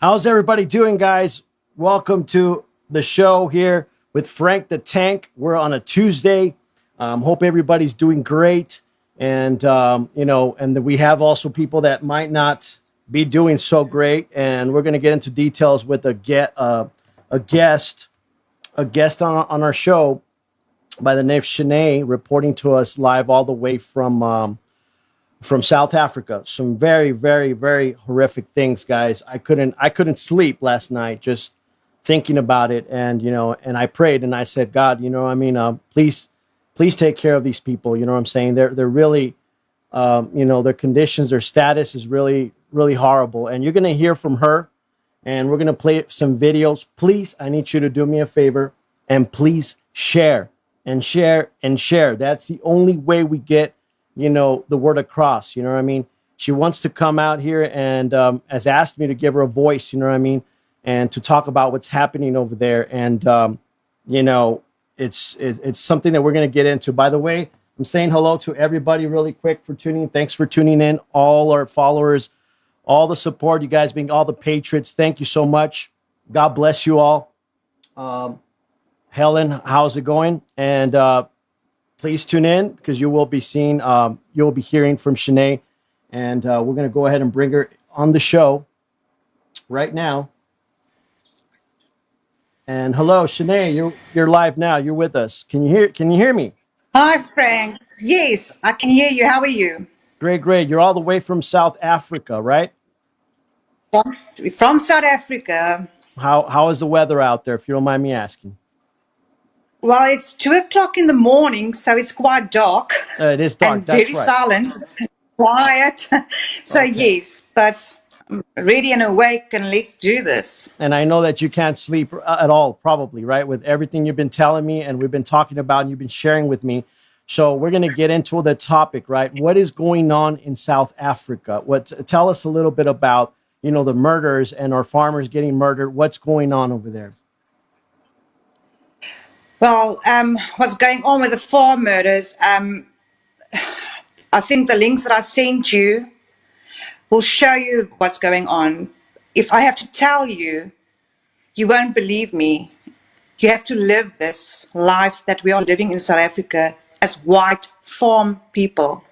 How's everybody doing, guys? Welcome to the show here with Frank the Tank. We're on a Tuesday. Hope everybody's doing great. And, and we have also people that might not be doing so great. And we're going to get into details with a guest, on our show by the name of Chnay, reporting to us live all the way from South Africa. Some very, very, very horrific things, guys. I couldn't sleep last night just thinking about it, and and I prayed and I said, God, please take care of these people. You know what I'm saying? They're really, their conditions, their status is really, really horrible. And you're gonna hear from her, and we're gonna play some videos. Please, I need you to do me a favor and please share and share and share. That's the only way we get the word across. You know what I mean? She wants to come out here and has asked me to give her a voice. You know what I mean? And to talk about what's happening over there. And it's something that we're going to get into. By the way, I'm saying hello to everybody really quick for tuning in. Thanks for tuning in, all our followers, all the support, you guys being all the patriots. Thank you so much. God bless you all. Helen, how's it going? And please tune in because you will be seeing, you'll be hearing from Chnay, and we're going to go ahead and bring her on the show right now. And hello, Chnay, you're live now. You're with us. Can you hear me? Hi, Frank. Yes, I can hear you. How are you? Great, great. You're all the way from South Africa, right? From South Africa. How is the weather out there, if you don't mind me asking? Well, it's 2 o'clock in the morning, so it's quite dark It is dark. and That's very right. silent, quiet. So, Okay. yes, but I'm ready and awake, and let's do this. And I know that you can't sleep at all, probably, right? With everything you've been telling me and we've been talking about and you've been sharing with me. So we're going to get into the topic, right? What is going on in South Africa? Tell us a little bit about, the murders and our farmers getting murdered. What's going on over there? Well, what's going on with the farm murders? I think the links that I sent you will show you what's going on. If I have to tell you, you won't believe me. You have to live this life that we are living in South Africa as white farm people.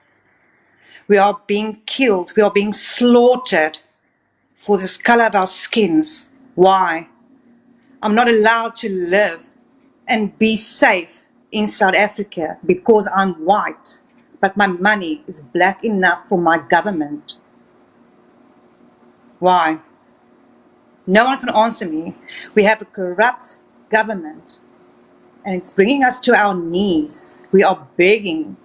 We are being killed. We are being slaughtered for this color of our skins. Why? I'm not allowed to live and be safe in South Africa because I'm white, but my money is black enough for my government. Why? No one can answer me. We have a corrupt government, and it's bringing us to our knees. We are begging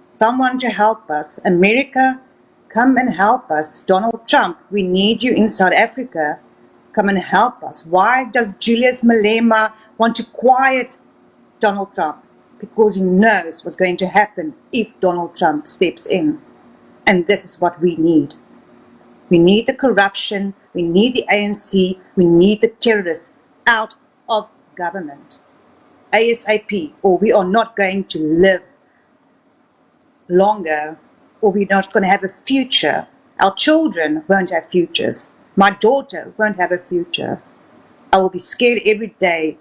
someone to help us. America, come and help us. Donald Trump, we need you in South Africa. Come and help us. Why does Julius Malema want to quiet Donald Trump? Because he knows what's going to happen if Donald Trump steps in. And this is what we need. We need the corruption. We need the ANC. We need the terrorists out of government. ASAP, or we are not going to live longer, or we're not going to have a future. Our children won't have futures. My daughter won't have a future. I will be scared every day.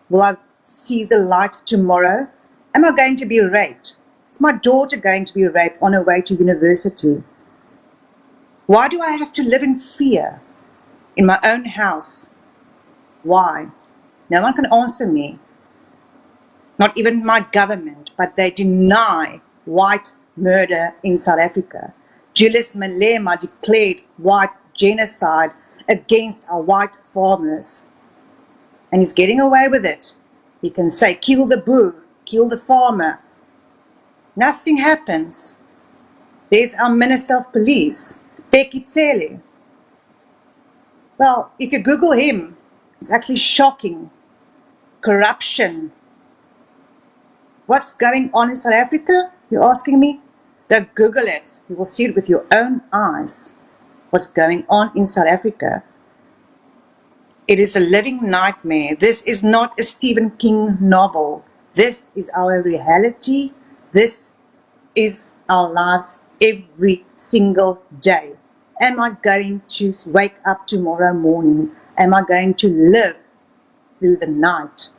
Will I see the light tomorrow? Am I going to be raped? Is my daughter going to be raped on her way to university? Why do I have to live in fear in my own house? Why? No one can answer me. Not even my government, but they deny white murder in South Africa. Julius Malema declared white genocide against our white farmers. And he's getting away with it. He can say, kill the boer, kill the farmer. Nothing happens. There's our Minister of Police, Becky Cele. Well, if you Google him, it's actually shocking. Corruption. What's going on in South Africa? You're asking me? Go Google it. You will see it with your own eyes. What's going on in South Africa? It is a living nightmare. This is not a Stephen King novel. This is our reality. This is our lives every single day. am I going to wake up tomorrow morning? Am I going to live through the night?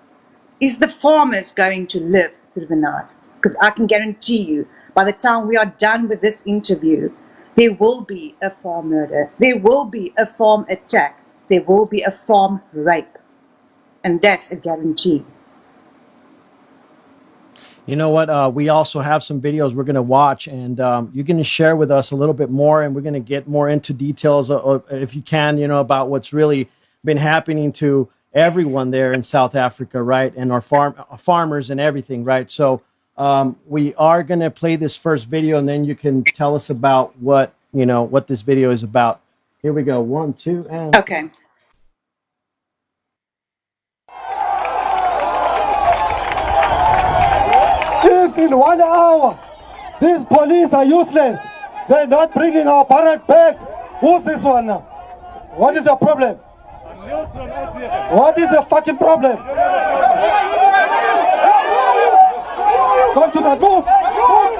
Is the farmers going to live through the night? Because I can guarantee you, by the time we are done with this interview, there will be a farm murder. There will be a farm attack. There will be a farm rape. And that's a guarantee. You know what? We also have some videos we're going to watch, and you're going to share with us a little bit more, and we're going to get more into details, if you can, you know, about what's really been happening to everyone there in South Africa, right? And our farmers and everything, right? So we are going to play this first video, and then you can tell us about what, you know, what this video is about. Here we go. 1, 2, and... Okay. If in 1 hour these police are useless, they're not bringing our parrot back, who's this one now? What is the problem? What is the fucking problem? Don't do that, move! Move!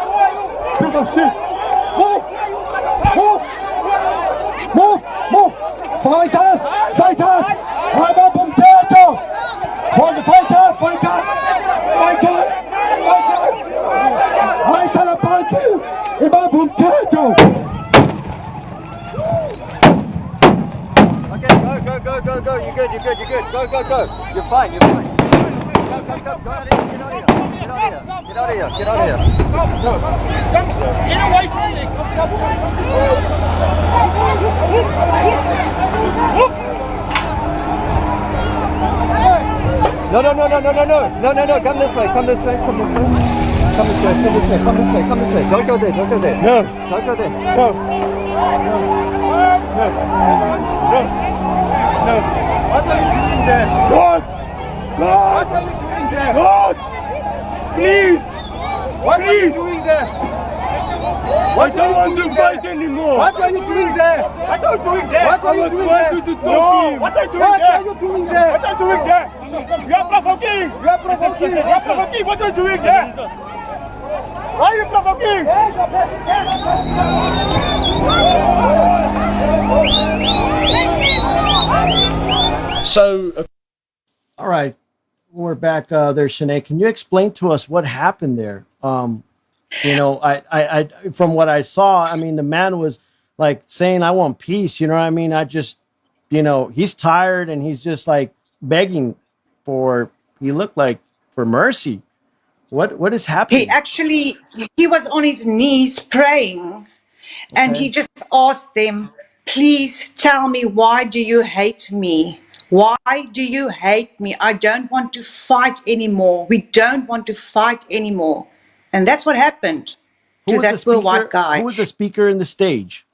Piece of shit! Move! Move! Move! Move! Fight us! Fight us! I'm a potato! Fight us! Fight us! Fight us! I tell a party about potato. Okay, go. You're good. Go. You're fine. Go. Get out of here. Go. Get away from me. No. Come this way. Come this way. Don't go there. No. Don't go there. No. What are you doing there? God! What are you doing there? God! Please! What are you doing there? I don't want to fight anymore. What are you doing there? What are you doing there? What are you doing I there? was trying to talk to him. What are you doing there? What are you doing there? What are you doing there? You are provoking. You are provoking. You are provoking. What are you doing there? Why are you provoking? So, all right, we're back there, Chnay. Can you explain to us what happened there? You know, I from what I saw, I mean, the man was like saying, "I want peace." You know what I mean? I just, you know, he's tired and he's just like begging for. He looked like for mercy. What is happening? He was on his knees praying, and he just asked them, please tell me, why do you hate me? Why do you hate me? I don't want to fight anymore. We don't want to fight anymore. And that's what happened to that poor white guy. Who was the speaker in the stage?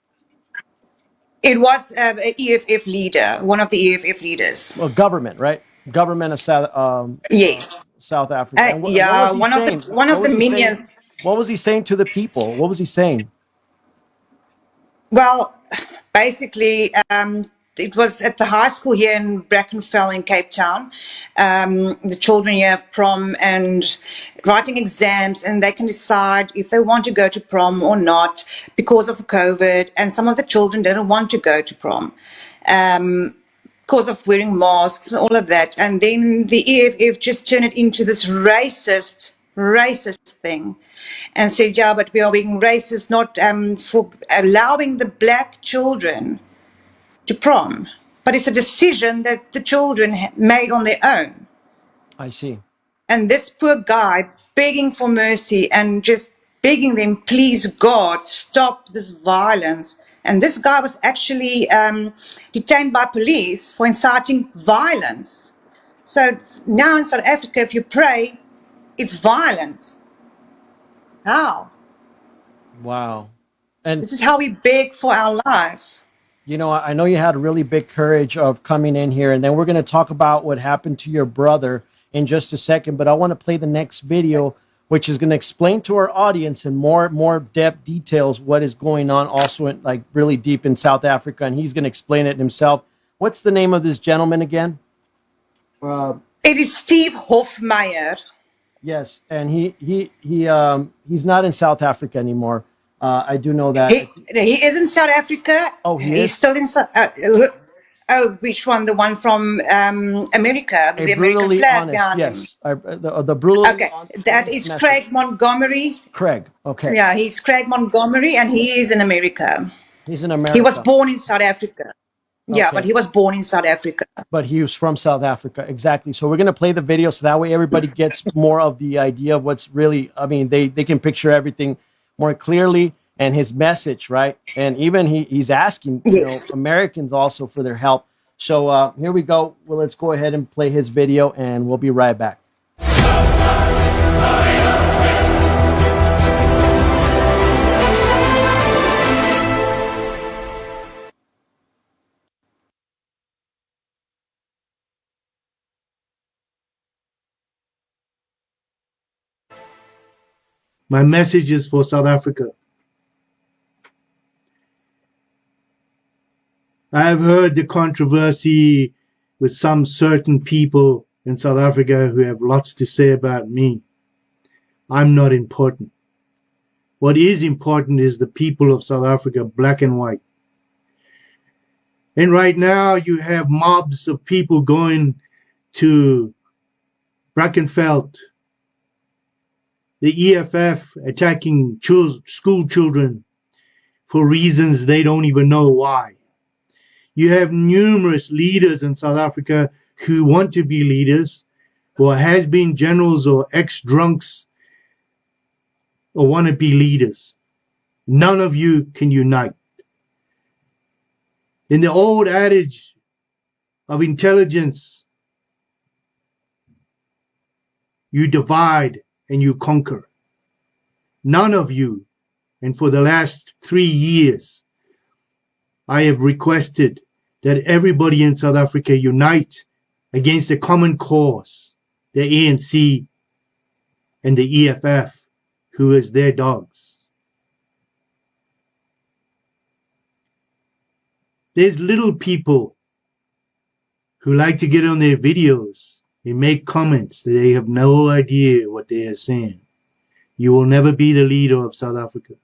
It was an EFF leader, one of the EFF leaders. Well, government, right? Government of Yes. South Africa. And yeah, what was he saying? one of the minions. What was he saying to the people? What was he saying? Well, basically, it was at the high school here in Brackenfell in Cape Town. The children here have prom and writing exams, and they can decide if they want to go to prom or not because of COVID. And some of the children didn't want to go to prom because of wearing masks and all of that. And then the EFF just turned it into this racist thing. And said, yeah, but we are being racist, not for allowing the black children to prom. But it's a decision that the children made on their own. I see. And this poor guy begging for mercy and just begging them, please, God, stop this violence. And this guy was actually detained by police for inciting violence. So now in South Africa, if you pray, it's violent. How? Wow. And this is how we beg for our lives. You know, I know you had really big courage of coming in here, and then we're going to talk about what happened to your brother in just a second, but I want to play the next video, which is going to explain to our audience in more depth details what is going on also in, like really deep in South Africa, and he's going to explain it himself. What's the name of this gentleman again? It is Steve Hofmeyer. Yes, and he's not in South Africa anymore. I do know that. He is in South Africa. Oh, he He's is? still in. Oh, which one? The one from America with A the American brutally flag honest, behind him. yes. The brutally Okay, honest that is message. Craig Montgomery. Craig, okay. Yeah, he's Craig Montgomery, and he is in America. He's in He was America. born in South Africa. Yeah, Okay. but he was born in South Africa. But he was from South Africa. Exactly. So we're going to play the video so that way everybody gets more of the idea of what's really, I mean, they can picture everything more clearly and his message, right? And even he's asking, you know, Americans also for their help. So here we go. Well, let's go ahead and play his video and we'll be right back. My message is for South Africa. I've heard the controversy with some certain people in South Africa who have lots to say about me. I'm not important. What is important is the people of South Africa, black and white. And right now you have mobs of people going to Brackenfell, the EFF attacking school children for reasons they don't even know why. You have numerous leaders in South Africa who want to be leaders, or has been generals or ex-drunks, or want to be leaders. None of you can unite. In the old adage of intelligence, you divide and you conquer. None of you, and for the last 3 years, I have requested that everybody in South Africa unite against a common cause, the ANC and the EFF, who is their dogs. There's little people who like to get on their videos and make comments that they have no idea what they are saying. You will never be the leader of South Africa.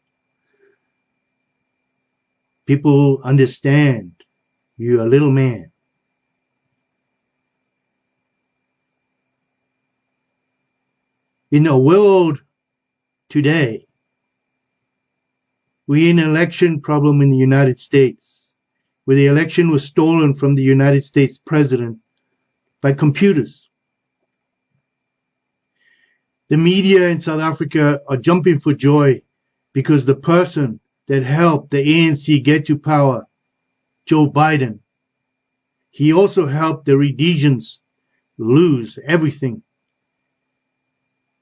People understand you're a little man. In the world today, we're in an election problem in the United States, where the election was stolen from the United States president by computers. The media in South Africa are jumping for joy because the person that helped the ANC get to power, Joe Biden, he also helped the Rhodesians lose everything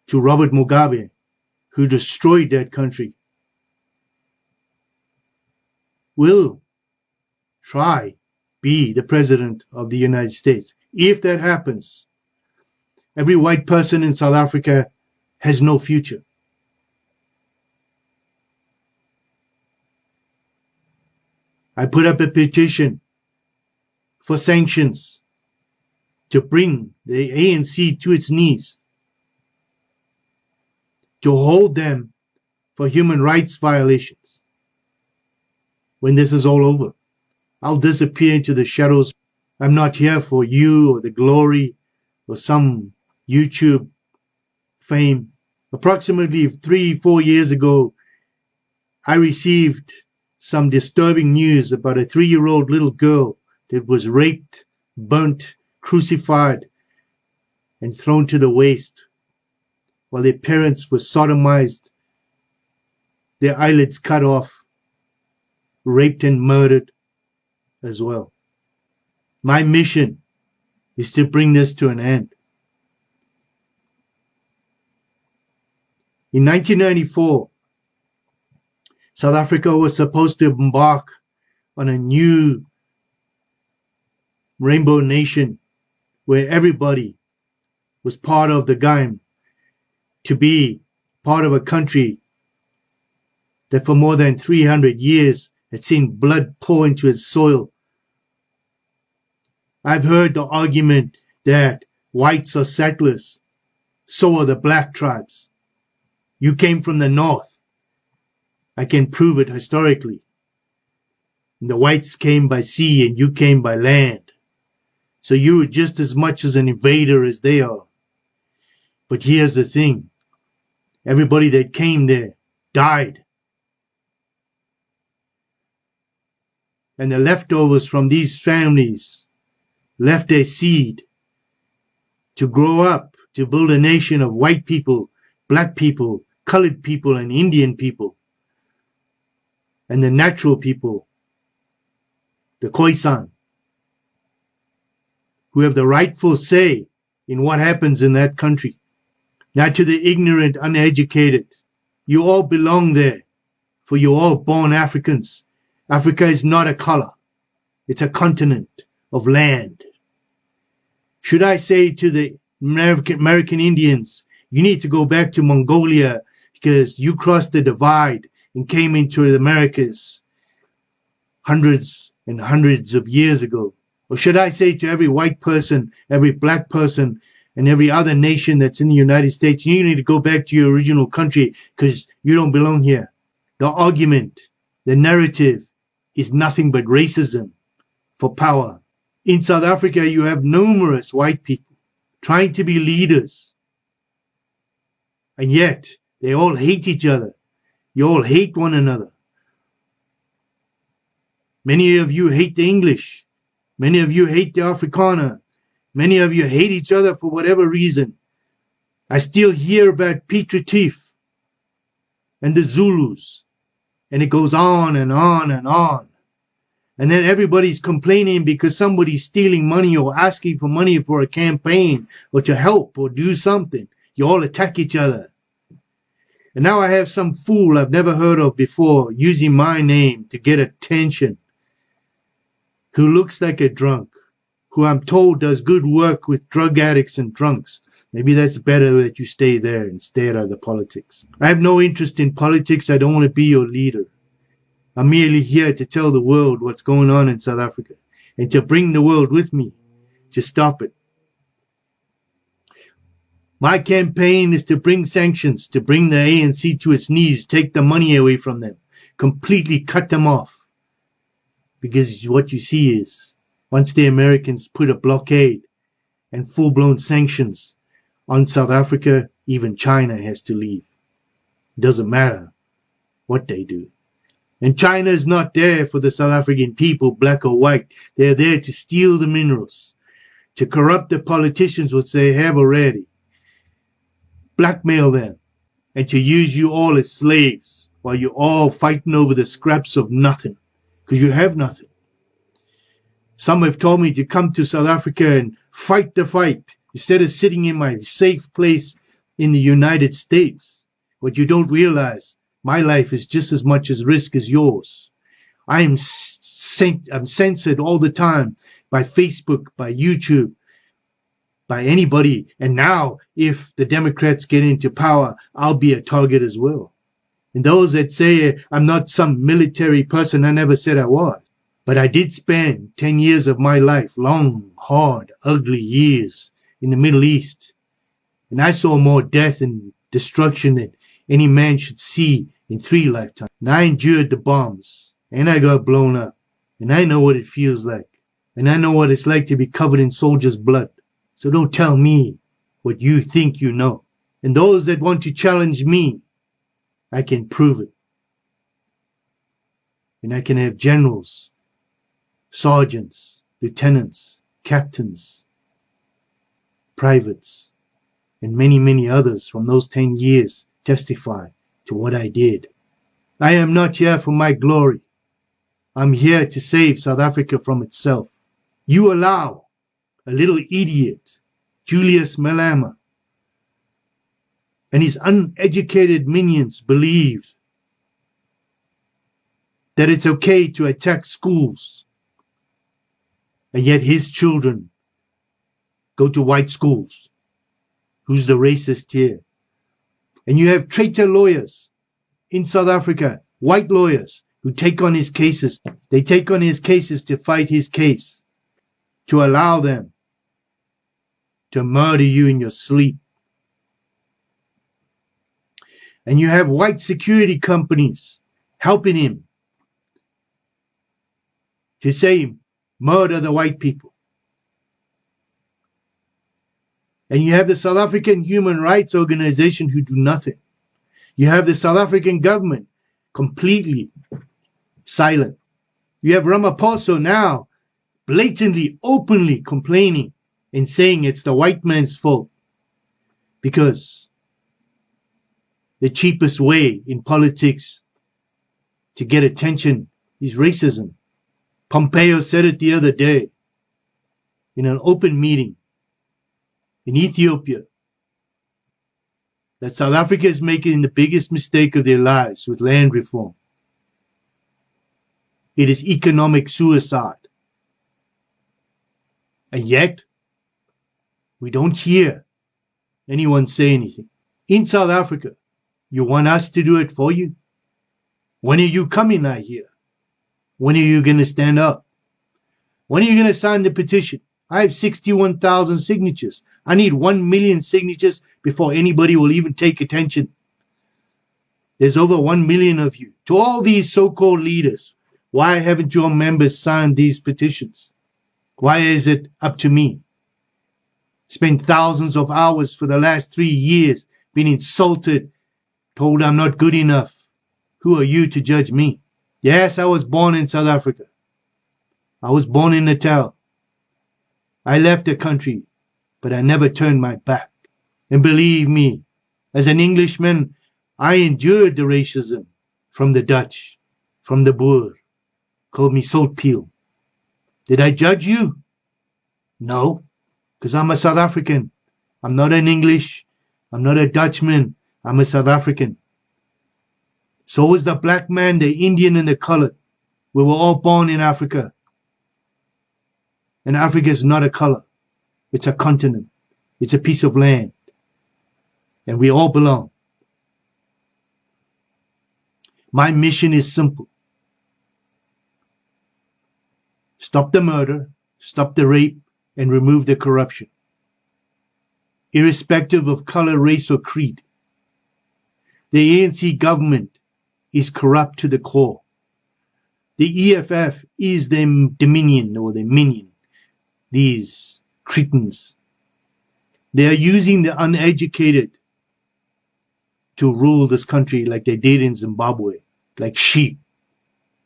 to Robert Mugabe, who destroyed that country. Will try be the president of the United States. If that happens, every white person in South Africa has no future. I put up a petition for sanctions to bring the ANC to its knees, to hold them for human rights violations. When this is all over, I'll disappear into the shadows. I'm not here for you or the glory or some YouTube fame. Approximately 3-4 years ago, I received some disturbing news about a 3-year-old little girl that was raped, burnt, crucified, and thrown to the waste, while their parents were sodomized, their eyelids cut off, raped and murdered as well. My mission is to bring this to an end. In 1994, South Africa was supposed to embark on a new rainbow nation where everybody was part of the game, to be part of a country that for more than 300 years had seen blood pour into its soil. I've heard the argument that whites are settlers, so are the black tribes. You came from the north. I can prove it historically. The whites came by sea and you came by land. So you were just as much as an invader as they are. But here's the thing. Everybody that came there died. And the leftovers from these families left their seed to grow up, to build a nation of white people, black people, colored people, and Indian people. And the natural people, the Khoisan, who have the rightful say in what happens in that country. Now to the ignorant, uneducated, you all belong there, for you're all born Africans. Africa is not a color. It's a continent of land. Should I say to the American Indians, you need to go back to Mongolia because you crossed the divide and came into the Americas hundreds and hundreds of years ago? Or should I say to every white person, every black person, and every other nation that's in the United States, you need to go back to your original country because you don't belong here? The argument, the narrative is nothing but racism for power. In South Africa, you have numerous white people trying to be leaders. And yet, they all hate each other. You all hate one another. Many of you hate the English. Many of you hate the Afrikaner. Many of you hate each other for whatever reason. I still hear about Piet Retief and the Zulus. And it goes on and on and on. And then everybody's complaining because somebody's stealing money or asking for money for a campaign or to help or do something. You all attack each other. And now I have some fool I've never heard of before using my name to get attention, who looks like a drunk, who I'm told does good work with drug addicts and drunks. Maybe that's better that you stay there and stay out of the politics. I have no interest in politics. I don't want to be your leader. I'm merely here to tell the world what's going on in South Africa and to bring the world with me to stop it. My campaign is to bring sanctions, to bring the ANC to its knees, take the money away from them, completely cut them off. Because what you see is, once the Americans put a blockade and full-blown sanctions on South Africa, even China has to leave. It doesn't matter what they do. And China is not there for the South African people, black or white. They're there to steal the minerals, to corrupt the politicians, which they have already, blackmail them, and to use you all as slaves while you're all fighting over the scraps of nothing, because you have nothing. Some have told me to come to South Africa and fight the fight instead of sitting in my safe place in the United States. What you don't realize, my life is just as much as risk as yours. I'm censored all the time by Facebook, by YouTube, by anybody. And now, if the Democrats get into power, I'll be a target as well. And those that say I'm not some military person, I never said I was. But I did spend 10 years of my life, long, hard, ugly years in the Middle East. And I saw more death and destruction than any man should see in 3 lifetimes. And I endured the bombs. And I got blown up. And I know what it feels like. And I know what it's like to be covered in soldiers' blood. So don't tell me what you think you know. And those that want to challenge me, I can prove it. And I can have generals, sergeants, lieutenants, captains, privates, and many, many others from those 10 years testify to what I did. I am not here for my glory. I'm here to save South Africa from itself. You allow a little idiot, Julius Malema, and his uneducated minions believe that it's okay to attack schools, and yet his children go to white schools. Who's the racist here? And you have traitor lawyers in South Africa, white lawyers, who take on his cases. They take on his cases to fight his case, to allow them to murder you in your sleep. And you have white security companies helping him to say murder the white people. And you have the South African Human Rights Organization who do nothing. You have the South African government completely silent. You have Ramaphosa now blatantly, openly complaining and saying it's the white man's fault because the cheapest way in politics to get attention is racism. Pompeo said it the other day in an open meeting in Ethiopia that South Africa is making the biggest mistake of their lives with land reform. It is economic suicide. And yet, we don't hear anyone say anything. In South Africa, you want us to do it for you? When are you coming out here? When are you going to stand up? When are you going to sign the petition? I have 61,000 signatures. I need 1 million signatures before anybody will even take attention. There's over 1 million of you. To all these so-called leaders, why haven't your members signed these petitions? Why is it up to me? Spent thousands of hours for the last 3 years being insulted, told I'm not good enough. Who are you to judge me? Yes, I was born in South Africa. I was born in Natal. I left the country, but I never turned my back. And believe me, as an Englishman, I endured the racism from the Dutch, from the Boer. Called me saltpeel. Did I judge you? No, because I'm a South African. I'm not an English. I'm not a Dutchman. I'm a South African. So is the black man, the Indian, and the colored. We were all born in Africa. And Africa is not a color. It's a continent. It's a piece of land. And we all belong. My mission is simple. Stop the murder, stop the rape, and remove the corruption. Irrespective of color, race, or creed. The ANC government is corrupt to the core. The EFF is their dominion or their minion. These cretins. They are using the uneducated to rule this country like they did in Zimbabwe, like sheep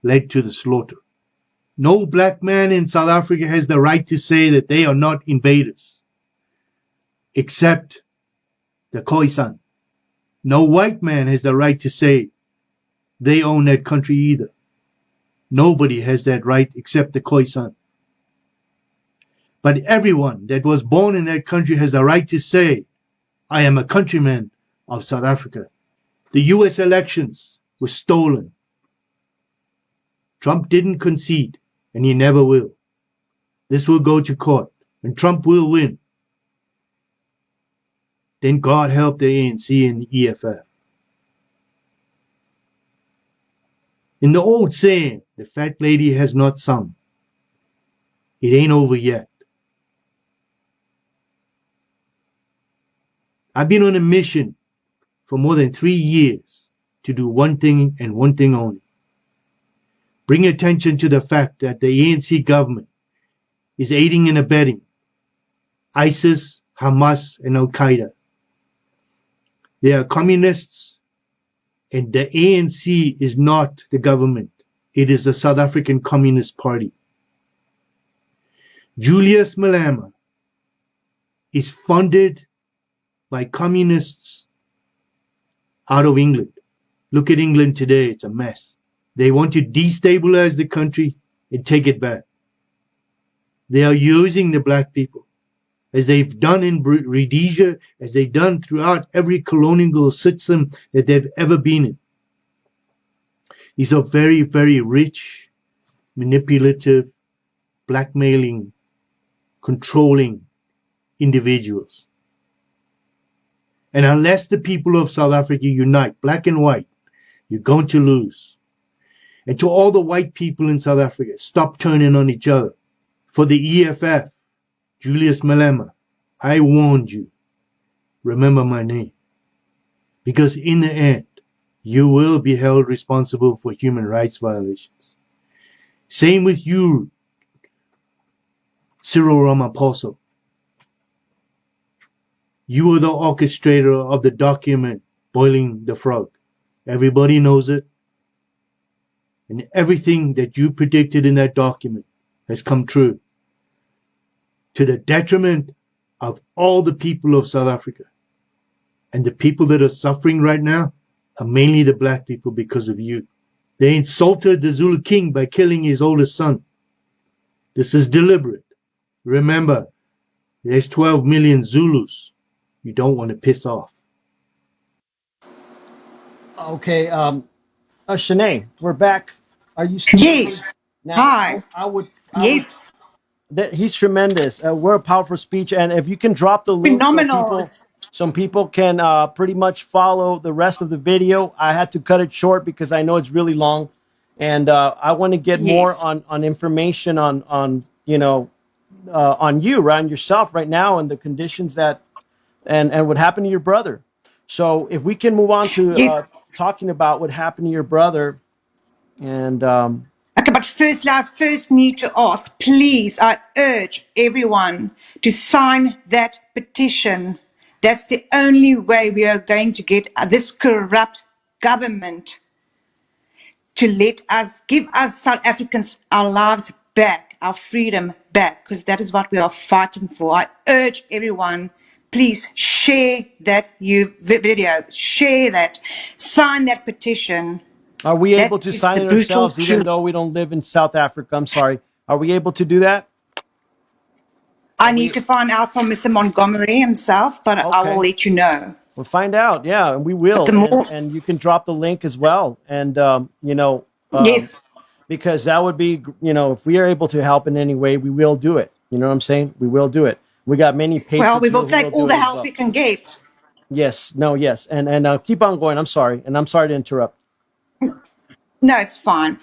led to the slaughter. No black man in South Africa has the right to say that they are not invaders, except the Khoisan. No white man has the right to say they own that country either. Nobody has that right except the Khoisan. But everyone that was born in that country has the right to say, I am a countryman of South Africa. The US elections were stolen. Trump didn't concede, and he never will. This will go to court, and Trump will win. Then God help the ANC and the EFF. In the old saying, the fat lady has not sung. It ain't over yet. I've been on a mission for more than 3 years to do one thing and one thing only. Bring attention to the fact that the ANC government is aiding and abetting ISIS, Hamas, and Al-Qaeda. They are communists, and the ANC is not the government. It is the South African Communist Party. Julius Malema is funded by communists out of England. Look at England today, it's a mess. They want to destabilize the country and take it back. They are using the black people, as they've done in Rhodesia, as they've done throughout every colonial system that they've ever been in. These are very, very rich, manipulative, blackmailing, controlling individuals. And unless the people of South Africa unite, black and white, you're going to lose. And to all the white people in South Africa, stop turning on each other. For the EFF, Julius Malema, I warned you. Remember my name. Because in the end, you will be held responsible for human rights violations. Same with you, Cyril Ramaphosa. You were the orchestrator of the document Boiling the Frog. Everybody knows it. And everything that you predicted in that document has come true, to the detriment of all the people of South Africa. And the people that are suffering right now are mainly the black people because of you. They insulted the Zulu king by killing his oldest son. This is deliberate. Remember, there's 12 million Zulus you don't want to piss off. Okay, Chnay, we're back. Are you still with me? Yes. Now, Hi. I would. Yes. He's tremendous. We're a powerful speech, and if you can drop the link so Phenomenal. some people can pretty much follow the rest of the video. I had to cut it short because I know it's really long, and I want to get more Yes. on information on on you, right, on yourself right now, and the conditions that and what happened to your brother. So if we can move on to Yes. talking about what happened to your brother, and Okay, but firstly, I first need to ask, please, I urge everyone to sign that petition. That's the only way we are going to get this corrupt government to let us, give us South Africans our lives back, our freedom back, because that is what we are fighting for. I urge everyone, please share that video, share that, sign that petition. are we able That to is sign the it brutal ourselves, even truth. though we don't live in South Africa? I'm sorry. Are we able to do that? I Are need we to find out from Mr. Montgomery himself, but I will okay? let you know. We'll find out. Yeah, and we But will. the more, And you can drop the link as well. And yes, because that would be, if we are able to help in any way, we will do it. You know what I'm saying? We will do it. We got many well, patriots we here will who will take all do the it as help well. we can get. Yes. No. Yes. And keep on going. I'm sorry. And I'm sorry to interrupt. No, it's fine.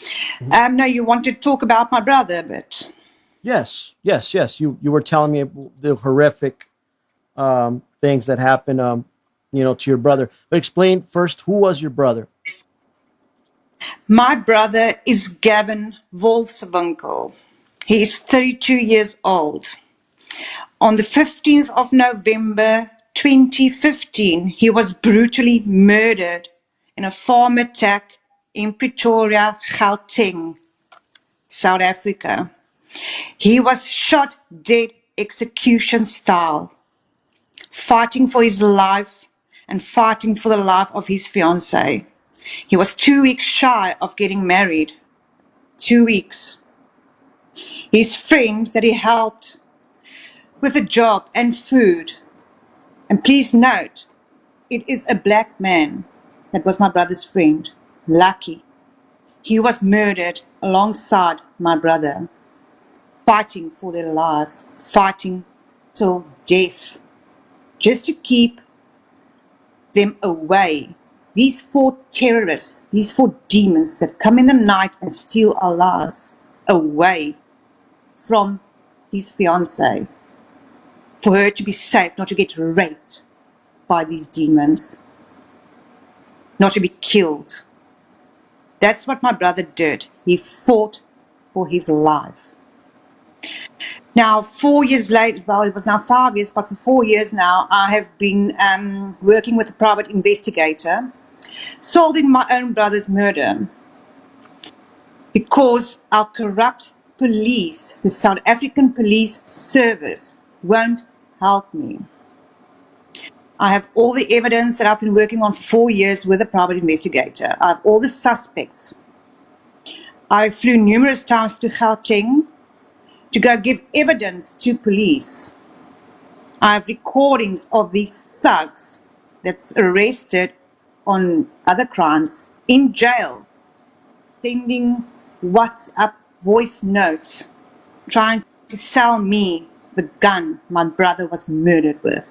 No, you want to talk about my brother, but Yes. Yes. Yes. You were telling me the horrific things that happened, to your brother. But explain first, who was your brother? my brother is Gavin Wolfswinkel. He is 32 years old. On the 15th of November 2015, he was brutally murdered in a farm attack in Pretoria, Gauteng, South Africa. He was shot dead execution style, fighting for his life and fighting for the life of his fiancée. He was 2 weeks shy of getting married. 2 weeks. His friend that he helped with a job and food, and please note, it is a black man that was my brother's friend, Lucky. He was murdered alongside my brother, fighting for their lives, fighting till death, just to keep them away. These four terrorists, these four demons that come in the night and steal our lives away from his fiancée, for her to be safe, not to get raped by these demons, not to be killed. That's what my brother did. He fought for his life. Now, 4 years later, well, it was now 5 years, but for 4 years now, I have been working with a private investigator, solving my own brother's murder, because our corrupt police, the South African Police Service, won't help me. I have all the evidence that I've been working on for 4 years with a private investigator. I have all the suspects. I flew numerous times to Gauteng to go give evidence to police. I have recordings of these thugs that's arrested on other crimes in jail, sending WhatsApp voice notes, trying to sell me the gun my brother was murdered with.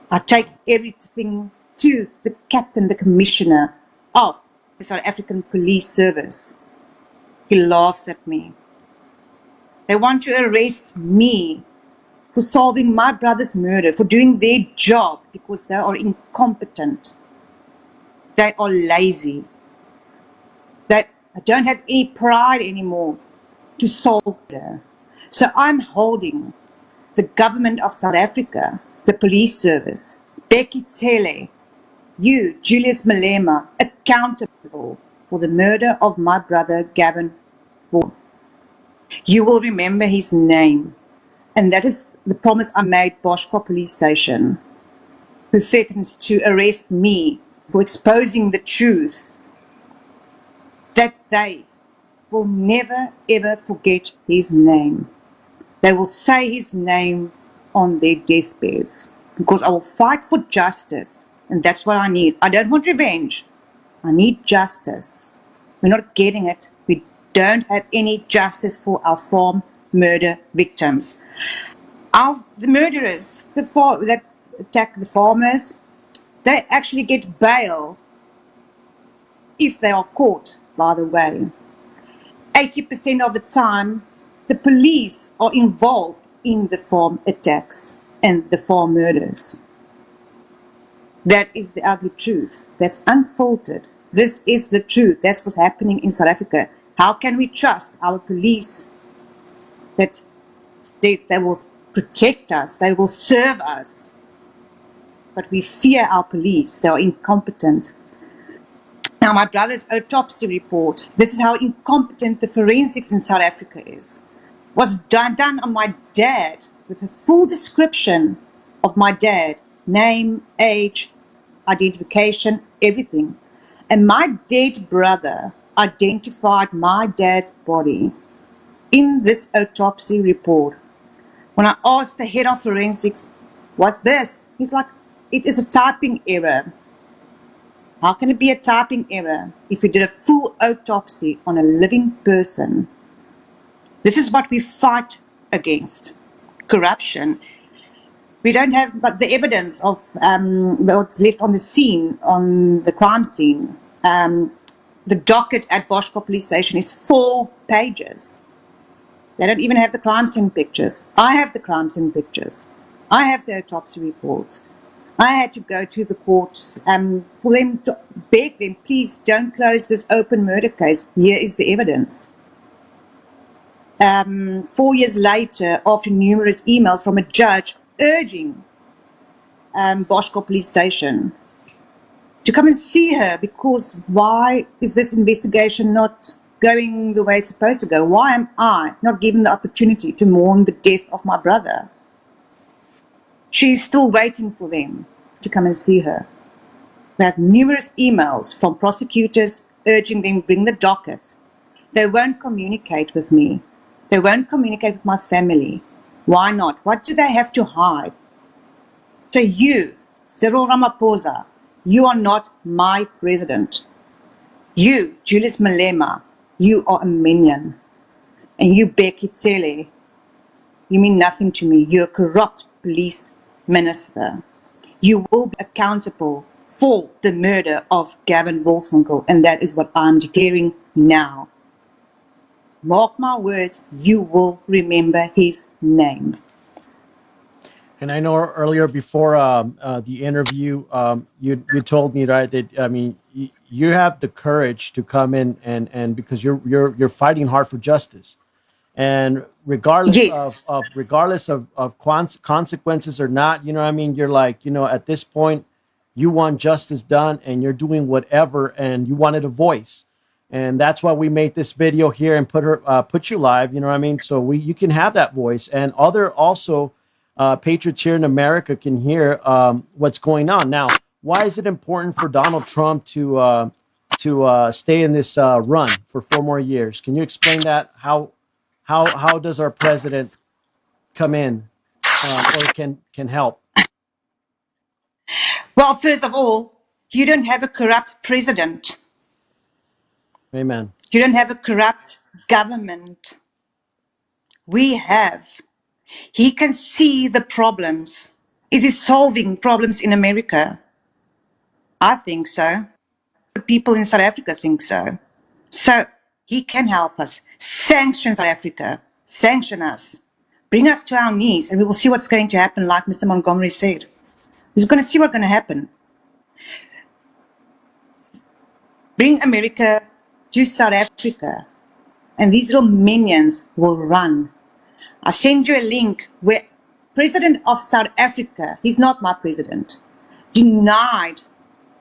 I take everything to the captain, the commissioner of the South African Police Service. He laughs at me. They want to arrest me for solving my brother's murder, for doing their job, because they are incompetent. They are lazy. They don't have any pride anymore to solve it. So I'm holding the government of South Africa, the police service, Becky Cele, you, Julius Malema, accountable for the murder of my brother Gavin Vaughan. You will remember his name. And that is the promise I made Boschko Police Station, who threatens to arrest me for exposing the truth, that they will never ever forget his name. They will say his name on their deathbeds, because I will fight for justice, and that's what I need. I don't want revenge. I need justice. We're not getting it. We don't have any justice for our farm murder victims. The murderers that attack the farmers, they actually get bail if they are caught, by the way. 80% of the time, the police are involved in the farm attacks and the farm murders. That is the ugly truth. That's unfiltered. This is the truth. That's what's happening in South Africa. How can we trust our police that they will protect us, they will serve us? But we fear our police. They are incompetent. Now, my brother's autopsy report, this is how incompetent the forensics in South Africa is, was done on my dad with a full description of my dad, name, age, identification, everything. And my dead brother identified my dad's body in this autopsy report. When I asked the head of forensics, what's this? He's like, it is a typing error. How can it be a typing error if you did a full autopsy on a living person? This is what we fight against, corruption. We don't have but the evidence of what's left on the scene, on the crime scene. The docket at Boschko Police Station is 4 pages. They don't even have the crime scene pictures. I have the crime scene pictures. I have the autopsy reports. I had to go to the courts for them to beg them, please don't close this open murder case. Here is the evidence. 4 years later, after numerous emails from a judge urging Boschko Police Station to come and see her, because why is this investigation not going the way it's supposed to go? Why am I not given the opportunity to mourn the death of my brother? She's still waiting for them to come and see her. We have numerous emails from prosecutors urging them bring the docket. They won't communicate with me. They won't communicate with my family. Why not? What do they have to hide? So you, Cyril Ramaphosa, you are not my president. You, Julius Malema, you are a minion. And you, Becky Cele, you mean nothing to me. You're a corrupt police minister. You will be accountable for the murder of Gavin Volswinkel, and that is what I'm declaring now. Mark my words, you will remember his name. And I know earlier before the interview, you told me, right, that I mean you have the courage to come in and because you're fighting hard for justice, and regardless Yes. of consequences or not, you know what I mean, you're like, you know, at this point you want justice done and you're doing whatever, and you wanted a voice, and that's why we made this video here and put you live, you know what I mean, so you can have that voice, and other also patriots here in America can hear what's going on. Now, why is it important for Donald Trump to stay in this run for 4 more years? Can you explain that? How does our president come in or can help? Well, first of all, you don't have a corrupt president. Amen. You don't have a corrupt government. We have. He can see the problems. Is he solving problems in America? I think so. The people in South Africa think so. So he can help us. Sanction South Africa. Sanction us. Bring us to our knees, and we will see what's going to happen, like Mr. Montgomery said. He's going to see what's going to happen. Bring America to South Africa, and these little minions will run. I send you a link where President of South Africa, he's not my president, denied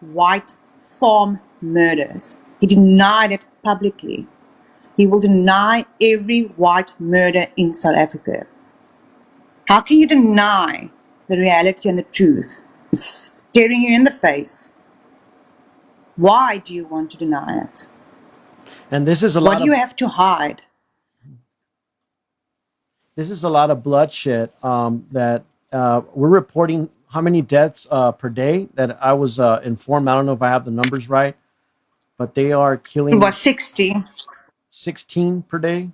white farm murders. He denied it publicly. He will deny every white murder in South Africa. How can you deny the reality and the truth? It's staring you in the face. Why do you want to deny it? And this is a What lot do of you have to hide? bloodshed that we're reporting how many deaths per day that I was informed. I don't know if I have the numbers right, but they are It killing was 60, 16 per day,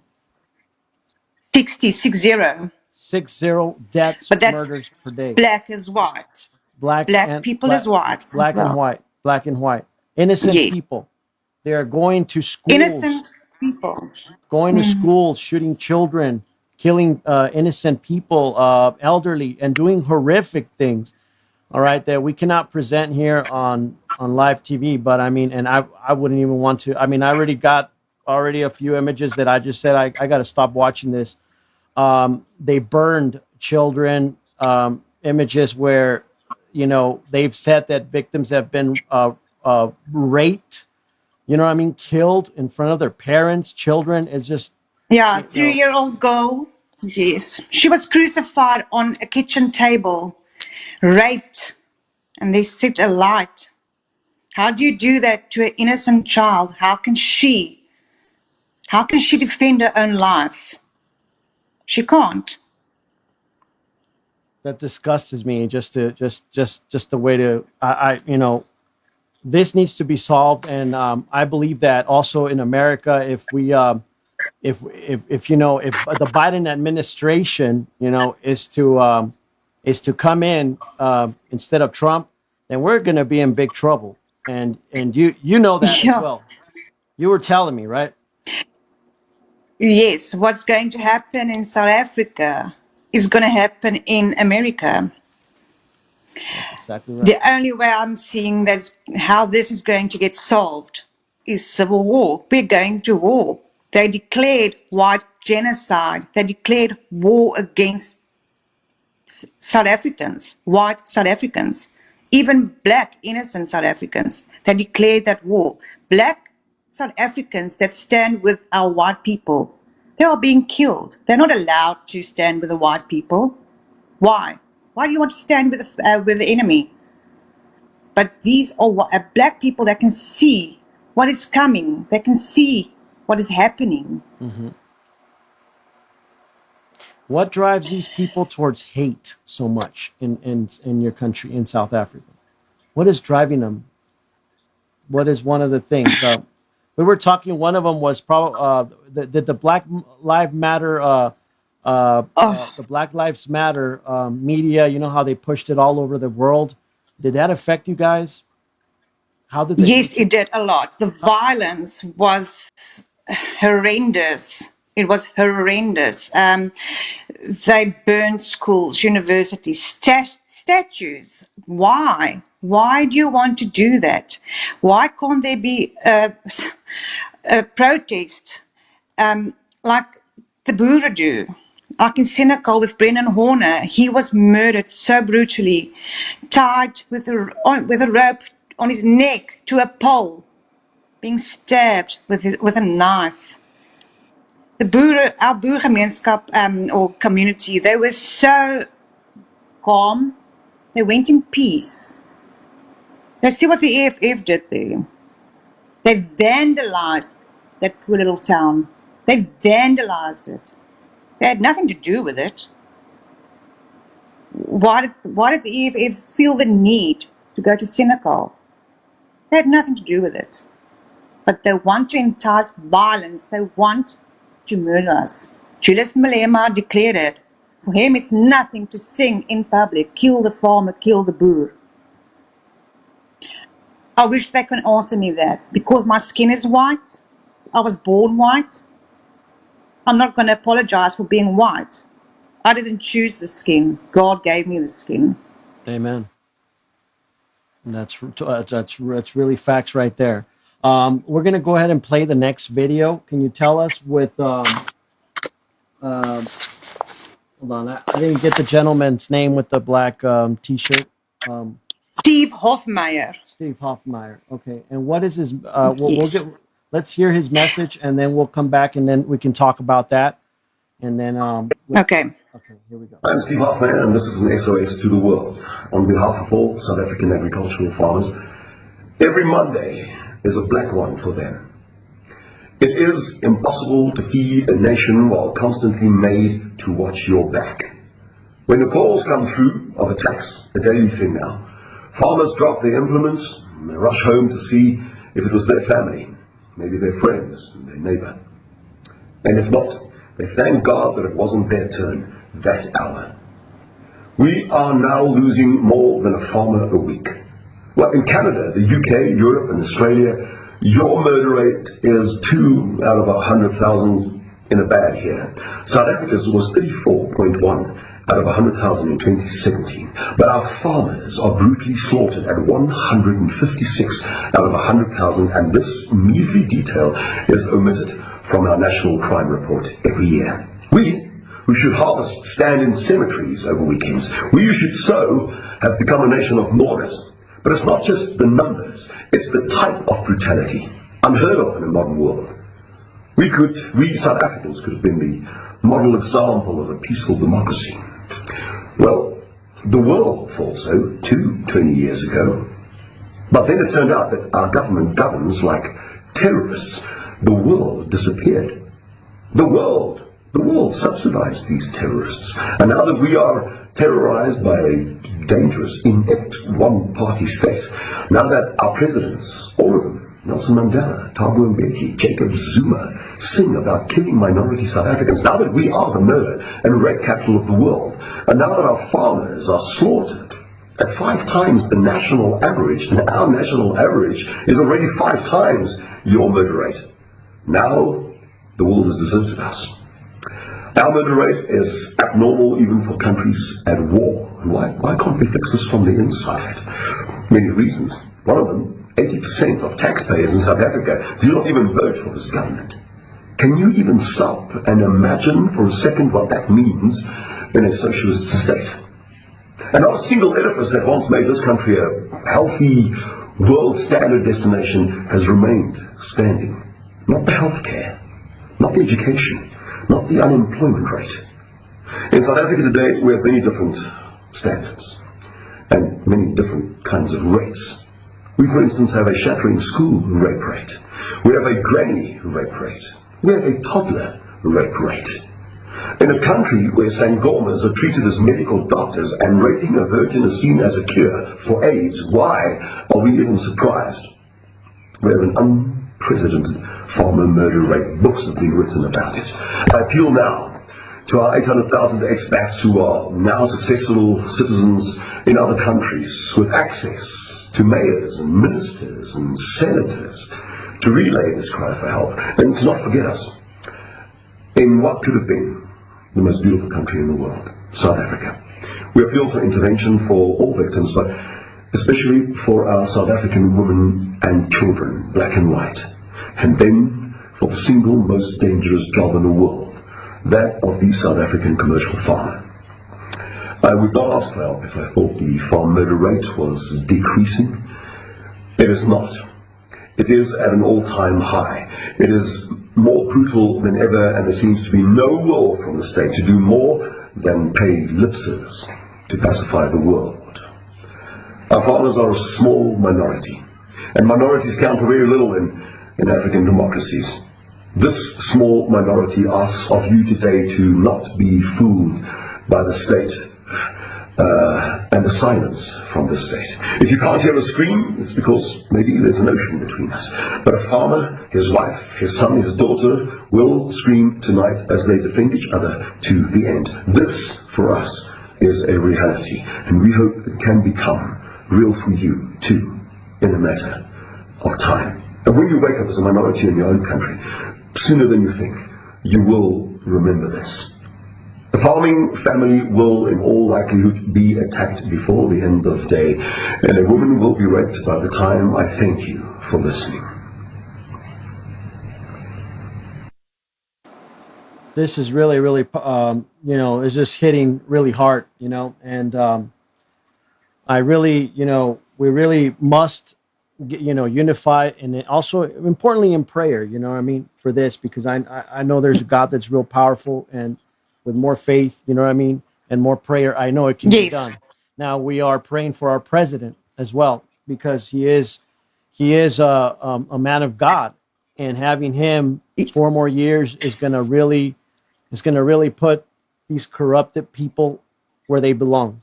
60, 60. 60 deaths, But that's murders per day. black as white. Black people as white. black and Well, white, black and white, innocent yeah. people. They are going to schools, Innocent people. shooting children, killing innocent people, elderly, and doing horrific things. All right, that we cannot present here on live TV. But I mean, and I wouldn't even want to. I mean, I already got a few images that I just said I got to stop watching this. They burned children, images where, you know, they've said that victims have been raped, you know what I mean, killed in front of their parents, children. It's just, Yeah, you know, 3-year-old girl. Yes. She was crucified on a kitchen table, raped, and they set a light. How do you do that to an innocent child? How can she defend her own life? She can't. that disgusts me. Just the way to, you know, this needs to be solved. And I believe that also in America, if we, if you know, if the Biden administration, you know, is to come in instead of Trump, then we're going to be in big trouble. And you know that as Yeah. well. You were telling me, right? Yes, what's going to happen in South Africa is going to happen in America. That's exactly right. The only way I'm seeing that's how this is going to get solved is civil war. We're going to war. They declared white genocide. They declared war against South Africans, white South Africans, even black innocent South Africans. They declared that war. Black South Africans that stand with our white people, they are being killed. They're not allowed to stand with the white people. Why? Why do you want to stand with the enemy? But these are black people that can see what is coming. They can see what is happening. Mm-hmm. What drives these people towards hate so much in your country, in South Africa? What is driving them? What is one of the things? We were talking. One of them was probably the Black Lives Matter, Oh, the Black Lives Matter media. You know how they pushed it all over the world. Did that affect you guys? How did they yes, reach? it did a lot. The violence was horrendous. It was horrendous. They burned schools, universities, statues. Why? Why do you want to do that? Why can't there be a protest like the Boer do? Like in Senegal with Brendan Horner, he was murdered so brutally, tied with a rope on his neck to a pole, being stabbed with a knife. The Boer, our Boer gemeenskap or community, they were so calm. They went in peace. Let's see what the EFF did there. They vandalized that poor little town. They vandalized it. They had nothing to do with it. Why did the EFF feel the need to go to Senegal? They had nothing to do with it. But they want to entice violence. They want to murder us. Julius Malema declared it. For him, it's nothing to sing in public, kill the farmer, kill the Boer. I wish they could answer me that. Because my skin is white, I was born white, I'm not going to apologize for being white. I didn't choose the skin. God gave me the skin. Amen. And that's really facts right there. We're going to go ahead and play the next video. Can you tell us with, hold on, I didn't get the gentleman's name with the black t-shirt. Steve Hoffmeyer. Steve Hoffmeyer. Okay. And what is his, let's hear his message and then we'll come back and then we can talk about that. And then, Okay. Okay, here we go. I'm Steve Hoffmeyer and this is an SOS to the world. On behalf of all South African agricultural farmers, every Monday is a black one for them. It is impossible to feed a nation while constantly made to watch your back. When the calls come through of attacks, a daily thing now, farmers drop their implements and they rush home to see if it was their family, maybe their friends, their neighbor. And if not, they thank God that it wasn't their turn that hour. We are now losing more than a farmer a week. Well, in Canada, the UK, Europe, and Australia, your murder rate is 2 out of 100,000 in a bad year. South Africa's was 34.1 out of 100,000 in 2017. But our farmers are brutally slaughtered at 156 out of 100,000, and this measly detail is omitted from our national crime report every year. We, who should harvest stand in cemeteries over weekends, we who should sow, have become a nation of mourners. But it's not just the numbers, it's the type of brutality, unheard of in a modern world. We South Africans could have been the model example of a peaceful democracy. Well, the world thought so too 20 years ago. But then it turned out that our government governs like terrorists. The world disappeared. The world subsidized these terrorists. And now that we are terrorized by a dangerous, inept, one-party state, now that our presidents, all of them, Nelson Mandela, Thabo Mbeki, Jacob Zuma, sing about killing minority South Africans, now that we are the murder and rape capital of the world, and now that our farmers are slaughtered at 5 times the national average, and our national average is already 5 times your murder rate, now the world has deserted us. Our murder rate is abnormal even for countries at war. And why can't we fix this from the inside? Many reasons. One of them, 80% of taxpayers in South Africa do not even vote for this government. Can you even stop and imagine for a second what that means in a socialist state? And not a single edifice that once made this country a healthy, world standard destination has remained standing. Not the healthcare, not the education, not the unemployment rate. In South Africa today, we have many different standards and many different kinds of rates. We, for instance, have a shattering school rape rate. We have a granny rape rate. We have a toddler rape rate. In a country where sangomas are treated as medical doctors and raping a virgin is seen as a cure for AIDS, why are we even surprised? We have an unprecedented farmer murder rate. Books have been written about it. I appeal now to our 800,000 expats who are now successful citizens in other countries with access to mayors and ministers and senators to relay this cry for help and to not forget us in what could have been the most beautiful country in the world, South Africa. We appeal for intervention for all victims, but especially for our South African women and children, black and white. And then for the single most dangerous job in the world, that of the South African commercial farmer. I would not ask for help if I thought the farm murder rate was decreasing. It is not. It is at an all-time high. It is more brutal than ever, and there seems to be no will from the state to do more than pay lip service to pacify the world. Our farmers are a small minority, and minorities count for very little in African democracies. This small minority asks of you today to not be fooled by the state and the silence from the state. If you can't hear a scream, it's because maybe there's an ocean between us. But a farmer, his wife, his son, his daughter will scream tonight as they defend each other to the end. This, for us, is a reality, and we hope it can become real for you too in a matter of time. And when you wake up as a minority in your own country, sooner than you think, you will remember this. The farming family will in all likelihood be attacked before the end of day, and a woman will be raped by the time I thank you for listening. this is really, really, is just hitting really hard, and I really, we really must, unify, and then also importantly in prayer. You know what I mean, for this, because I know there's a God that's real powerful, and with more faith, you know what I mean, and more prayer, I know it can be Yes. done. Now we are praying for our president as well, because he is a man of God, and having him 4 more years is going to really put these corrupted people where they belong,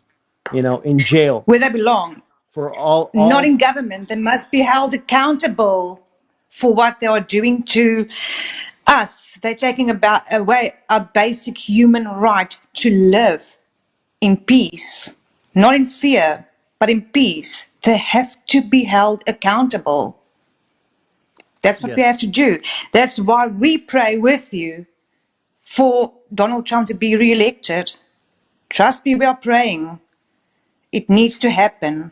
in jail Where they belong, for all not all in government. They must be held accountable for what they are doing to us. They're taking away our basic human right to live in peace, not in fear, but in peace. They have to be held accountable. That's what we have Yes. to do. That's why we pray with you for Donald Trump to be re-elected. Trust me, we are praying. It needs to happen.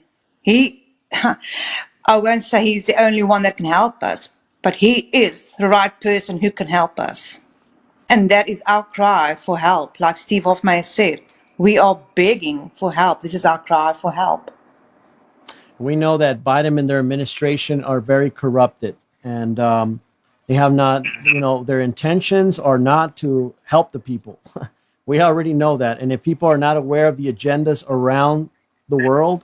I won't say he's the only one that can help us, but he is the right person who can help us. And that is our cry for help. Like Steve Hofmeyr said, we are begging for help. This is our cry for help. We know that Biden and their administration are very corrupted, and they have not, their intentions are not to help the people. We already know that. And if people are not aware of the agendas around the world,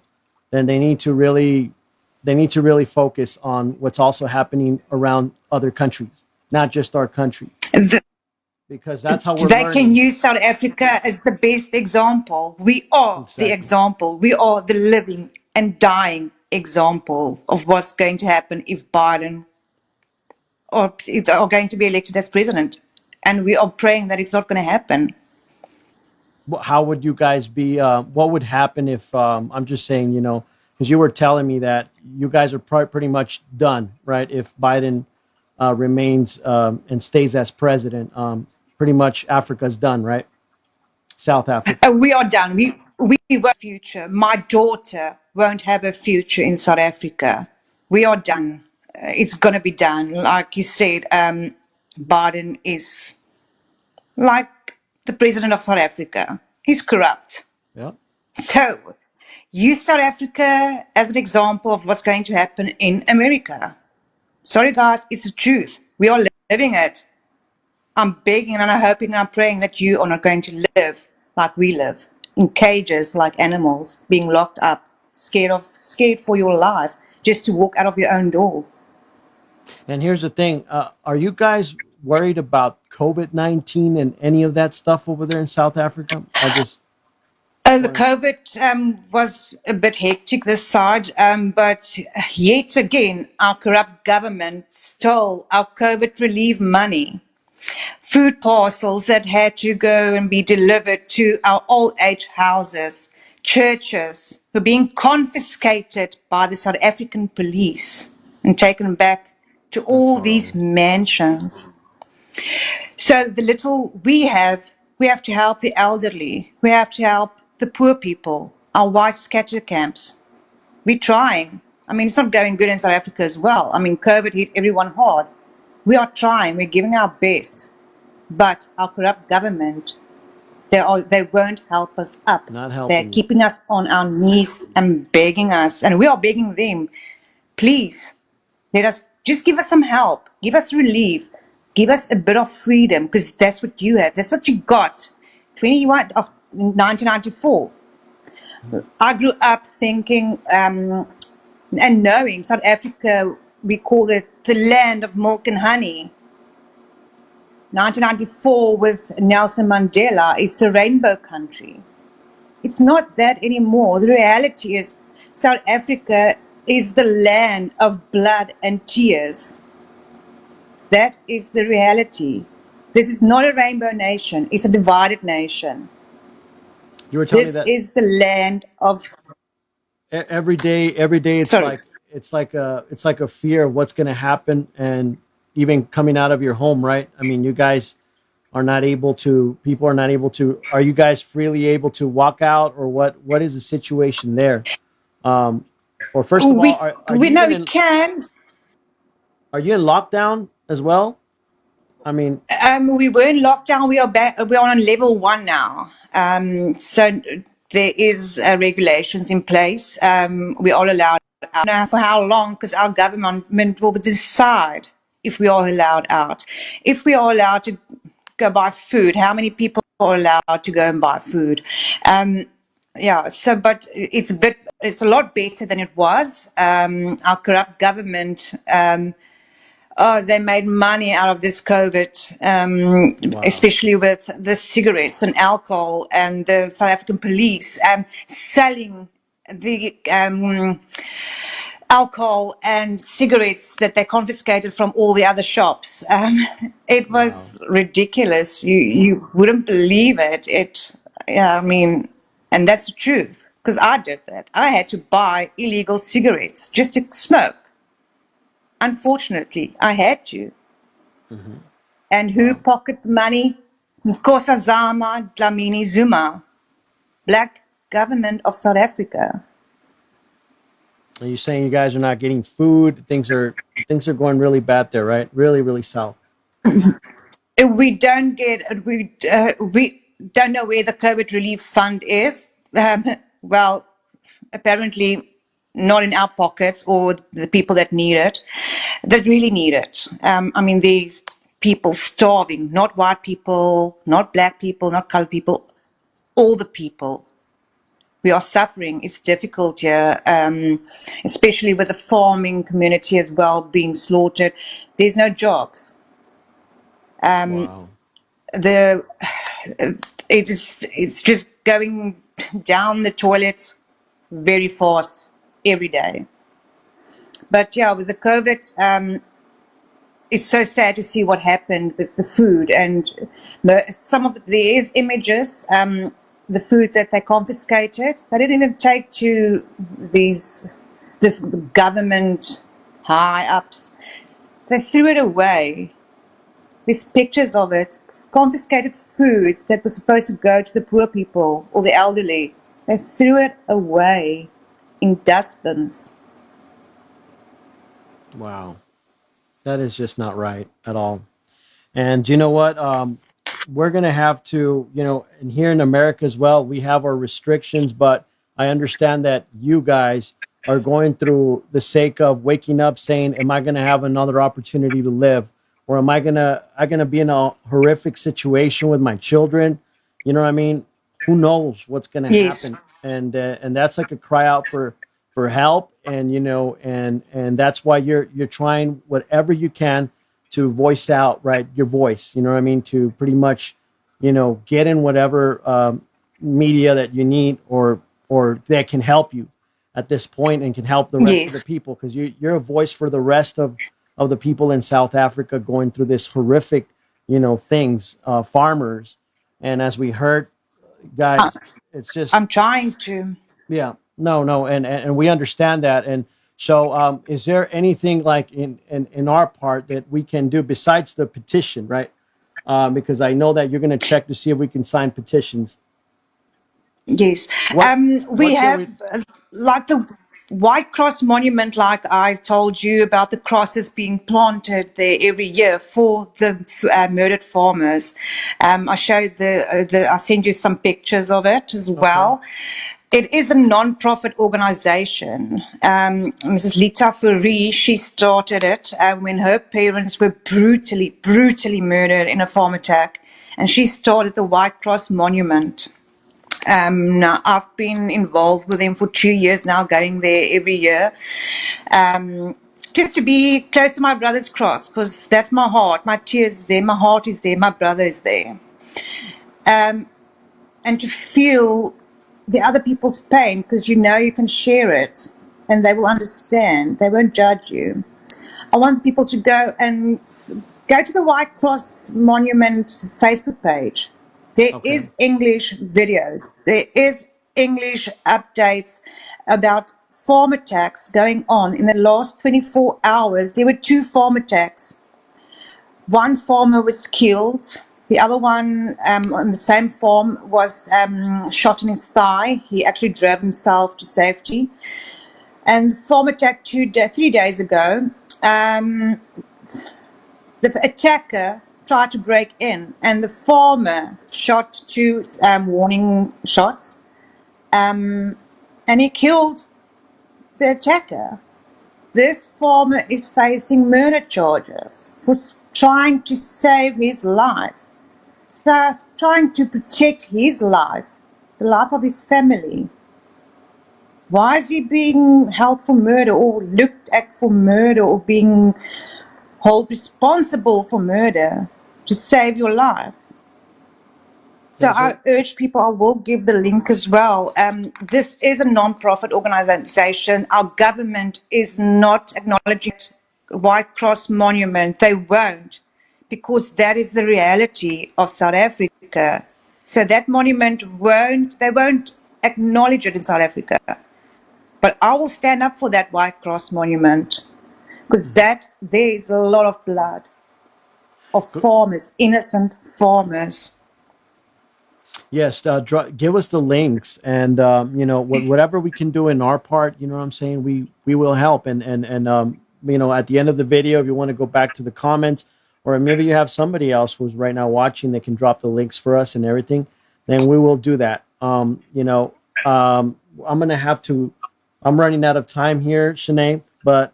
then they need to really focus on what's also happening around other countries, not just our country, The- because that's how we're They can learning. use South Africa as the best example. We are the Exactly. example. We are the living and dying example of what's going to happen if Biden or if are going to be elected as president. And we are praying that it's not going to happen. How would you guys be? What would happen if I'm just saying, because you were telling me that you guys are pretty much done, right? If Biden remains and stays as president, pretty much Africa's done, right? South Africa. We are done. We won't have a future. My daughter won't have a future in South Africa. We are done. It's going to be done. Like you said, Biden is like the president of South Africa. He's corrupt. Yeah. So use South Africa as an example of what's going to happen in America. Sorry, guys, it's the truth. We are living it. I'm begging and I'm hoping and I'm praying that you are not going to live like we live, in cages like animals, being locked up, scared for your life, just to walk out of your own door. And here's the thing: are you guys worried about COVID-19 and any of that stuff over there in South Africa? I just The want to. COVID was a bit hectic this side, but yet again, our corrupt government stole our COVID relief money. Food parcels that had to go and be delivered to our old age houses, churches were being confiscated by the South African police and taken back to That's all these horrible. mansions. So the little we have to help the elderly. We have to help the poor people, our white scatter camps. We're trying. I mean, it's not going good in South Africa as well. I mean, COVID hit everyone hard. We are trying. We're giving our best. But our corrupt government, they won't help us up. Not They're helping you. keeping us on our knees and begging us. And we are begging them, please, let us just give us some help, give us relief, give us a bit of freedom, because that's what you have. That's what you got. 1994. I grew up thinking and knowing South Africa, we call it the land of milk and honey. 1994 with Nelson Mandela, it's the rainbow country. It's not that anymore. The reality is South Africa is the land of blood and tears. That is the reality. This is not a rainbow nation. It's a divided nation. You were telling me This that is the land of, every day sorry. it's like a fear of what's going to happen, and even coming out of your home, right? I mean, you guys are not able to people are not able to are you guys freely able to walk out, or what is the situation there? um or first of all, are We you know even we in can. are you in lockdown as well? I mean, We were in lockdown. We are back. We're on level 1 now. So there is regulations in place. We are allowed out. Now for how long? Because our government will decide if we are allowed out. If we are allowed to go buy food, how many people are allowed to go and buy food? Yeah. So, but it's a lot better than it was. Our corrupt government. Oh, they made money out of this COVID, wow, especially with the cigarettes and alcohol, and the South African police selling the alcohol and cigarettes that they confiscated from all the other shops. It wow. was ridiculous. You wouldn't believe it. Yeah, I mean, and that's the truth, because I did that. I had to buy illegal cigarettes just to smoke. Unfortunately, I had to. Hmm. And who Wow. pocketed the money? Nkosi Dlamini Zuma, Black government of South Africa. Are you saying you guys are not getting food? Things are going really bad there, right? Really, really south. We don't get, we don't know where the COVID relief fund is. Well, apparently not in our pockets or the people that need it, that really need it. I mean, these people starving, not white people, not black people, not colored people, all the people. We are suffering. It's difficult here, especially with the farming community as well being slaughtered. There's no jobs. Wow. The it's just going down the toilet very fast every day. But yeah, with the COVID, it's so sad to see what happened with the food, and some of there is images. The food that they confiscated, they didn't even take to this government high ups. They threw it away. There's pictures of it, confiscated food that was supposed to go to the poor people or the elderly. They threw it away in dustbins. Wow. That is just not right at all. And you know what? We're going to have to, and here in America as well, we have our restrictions, but I understand that you guys are going through the sake of waking up saying, am I going to have another opportunity to live? Or am I going to be in a horrific situation with my children? You know what I mean? Who knows what's going to Yes, happen? And that's like a cry out for help. And, and that's why you're trying whatever you can to voice out, right, your voice, you know what I mean, to pretty much, get in whatever media that you need, or that can help you at this point and can help the rest of the yes, people, because you're a voice for the rest of the people in South Africa going through this horrific, things, farmers. And as we heard, I- guys, it's just, I'm trying to. yeah, no, and we understand that. And so, is there anything like in our part that we can do besides the petition, right? Because I know that you're going to check to see if we can sign petitions. Yes. What We what can have we? like the White Cross Monument, like I told you about the crosses being planted there every year for the murdered farmers. I showed I sent you some pictures of it as Okay, well. It is a non-profit organization. Mrs. Lita Fourie, she started it when her parents were brutally murdered in a farm attack. And she started the White Cross Monument. Now I've been involved with them for 2 years now, going there every year, just to be close to my brother's cross, because that's my heart. My tears is there, my heart is there, my brother is there, and to feel the other people's pain, because you can share it, and they will understand. They won't judge you. I want people to go to the White Cross Monument Facebook page. There okay, is English videos. There is English updates about farm attacks going on. In the last 24 hours, there were 2 farm attacks. One farmer was killed. The other one on the same farm was shot in his thigh. He actually drove himself to safety. And the farm attack 3 days ago, the attacker tried to break in, and the farmer shot two warning shots, and he killed the attacker. This farmer is facing murder charges for trying to save his life, trying to protect his life, the life of his family. Why is he being held for murder or looked at for murder or being held responsible for murder to save your life? So I urge people, I will give the link as well. This is a non-profit organization. Our government is not acknowledging White Cross Monument. They won't, because that is the reality of South Africa. So that monument they won't acknowledge it in South Africa. But I will stand up for that White Cross Monument, because there is a lot of blood of farmers, innocent farmers. Yes, give us the links, and you know, whatever we can do in our part, you know what I'm saying, we will help. And you know, at the end of the video, if you want to go back to the comments, or maybe you have somebody else who's right now watching that can drop the links for us and everything, then we will do that. You know, I'm gonna have to. I'm running out of time here, Chnay. But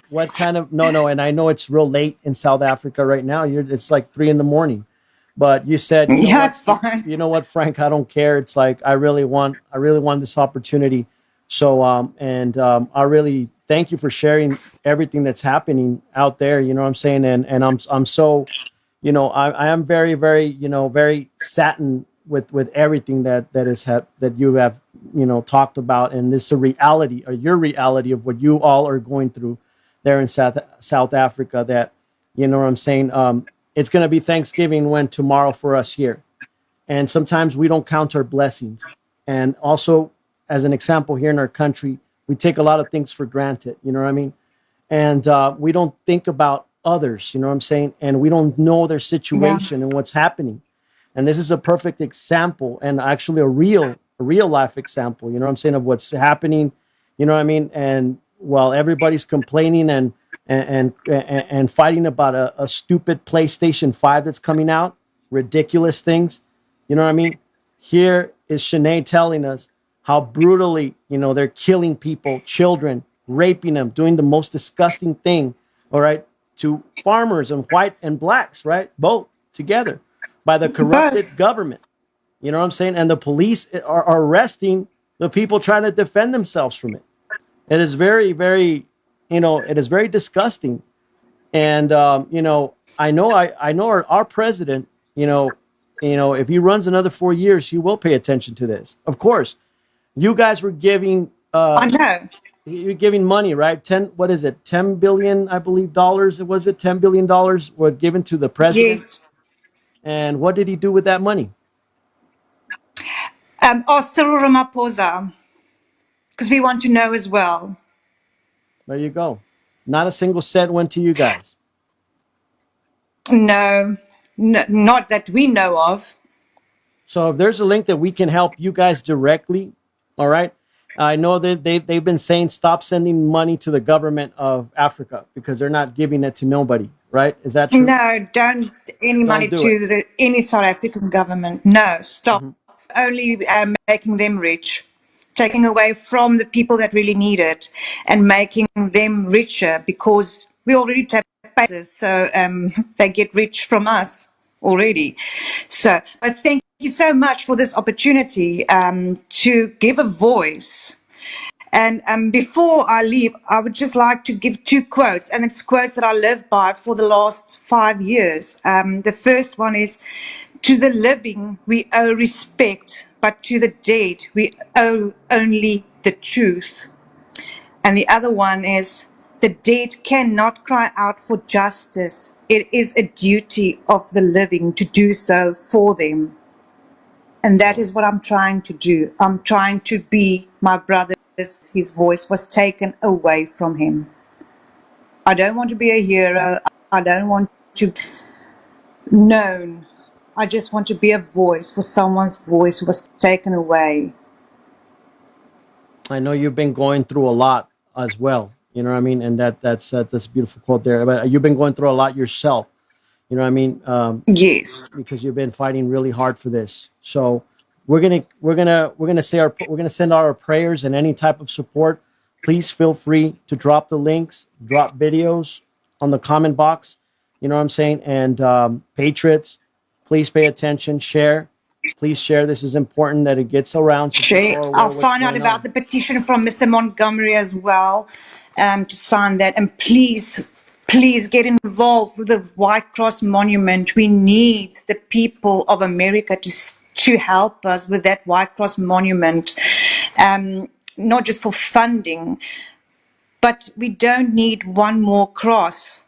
what kind of no? And I know it's real late in South Africa right now. It's like 3 a.m. But you said, you know Yeah, what, it's fine. you know what, Frank, I don't care. It's like I really want this opportunity. So I really thank you for sharing everything that's happening out there. You know what I'm saying? And I'm so, you know, I am very, very, you know, very saddened with everything that you have, you know, talked about. And this is a reality, or your reality, of what you all are going through there in South Africa. That, you know what I'm saying? It's going to be Thanksgiving when tomorrow for us here. And sometimes we don't count our blessings. And also, as an example, here in our country, we take a lot of things for granted. You know what I mean? And we don't think about others. You know what I'm saying? And we don't know their situation and what's happening. And this is a perfect example, and actually a real life example. You know what I'm saying, of what's happening. You know what I mean? And while everybody's complaining and fighting about a stupid PlayStation 5 that's coming out, ridiculous things. You know what I mean? Here is Chnay telling us how brutally, you know, they're killing people, children, raping them, doing the most disgusting thing, all right, to farmers and white and blacks, right? Both together by the corrupted government. You know what I'm saying? And the police are arresting the people trying to defend themselves from it. It is very, very, you know, it is very disgusting. And you know, I know our president, you know, if he runs another 4 years, he will pay attention to this. Of course, you guys were giving I know. you're giving money, right? What is it? 10 billion, I believe, dollars. Was it $10 billion were given to the president? Yes. And what did he do with that money? Cyril Ramaphosa, because we want to know as well. There you go. Not a single cent went to you guys. No, not that we know of. So if there's a link that we can help you guys directly, all right. I know that they've been saying stop sending money to the government of Africa because they're not giving it to nobody, right? Is that true? No, don't any money do to any South African government. No, stop. Only making them rich, taking away from the people that really need it, and making them richer, because we already tap bases, so they get rich from us already. So, but thank you so much for this opportunity to give a voice. And before I leave, I would just like to give 2 quotes, and it's quotes that I live by for the last 5 years. The first one is, "To the living we owe respect, but to the dead we owe only the truth." And the other one is, "The dead cannot cry out for justice. It is a duty of the living to do so for them." And that is what I'm trying to do. I'm trying to be my brother. His voice was taken away from him. I don't want to be a hero. I don't want to be known. I just want to be a voice for someone's voice who was taken away. I know you've been going through a lot as well. You know what I mean? And that's a beautiful quote there. But you've been going through a lot yourself. You know what I mean? Yes. Because you've been fighting really hard for this. So we're gonna send our prayers and any type of support. Please feel free to drop the links, drop videos on the comment box. You know what I'm saying? And patriots, please pay attention, share. Please share. This is important that it gets around so people Sure. are aware I'll of what's find out going about on. the petition from Mr. Montgomery as well, to sign that. And please, please get involved with the White Cross Monument. We need the people of America to help us with that White Cross Monument, not just for funding, but we don't need one more cross